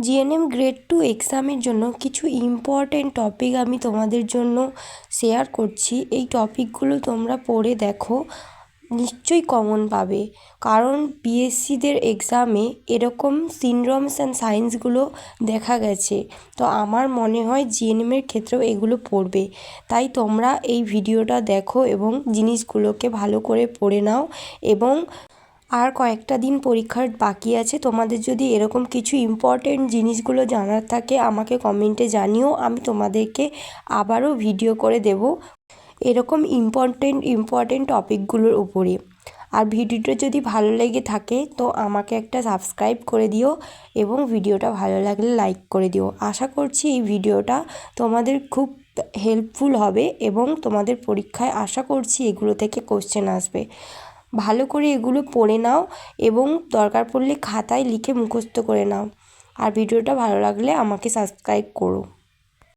GNM grade 2 এক্সামের জন্য কিছু ইম্পর্টেন্ট টপিক আমি তোমাদের জন্য শেয়ার করছি। এই টপিকগুলো তোমরা পড়ে দেখো, নিশ্চয়ই কমন পাবে। কারণ বিএসসিদের এক্সামে এরকম সিনড্রোমস অ্যান্ড সাইন্সগুলো দেখা গেছে। তো আমার মনে হয় জিএনএমের ক্ষেত্রেও এগুলো পড়বে। তাই তোমরা এই ভিডিওটা দেখো এবং জিনিসগুলোকে ভালো করে পড়ে নাও। এবং আর কয়েকটা দিন পরীক্ষার বাকি আছে। তোমাদের যদি এরকম কিছু ইম্পর্টেন্ট জিনিসগুলো জানার থাকে আমাকে কমেন্টে জানিও, আমি তোমাদেরকে আবারও ভিডিও করে দেব এরকম ইম্পর্টেন্ট টপিকগুলোর উপরে। আর ভিডিওটা যদি ভালো লেগে থাকে তো আমাকে একটা সাবস্ক্রাইব করে দিও এবং ভিডিওটা ভালো লাগলে লাইক করে দিও। আশা করছি এই ভিডিওটা তোমাদের খুব হেল্পফুল হবে এবং তোমাদের পরীক্ষায় আশা করছি এগুলো থেকে কোশ্চেন আসবে। ভালো করে এগুলো পড়ে নাও এবং দরকার পড়লে খাতায় লিখে মুখস্থ করে নাও। আর ভিডিওটা ভালো লাগলে আমাকে সাবস্ক্রাইব করো।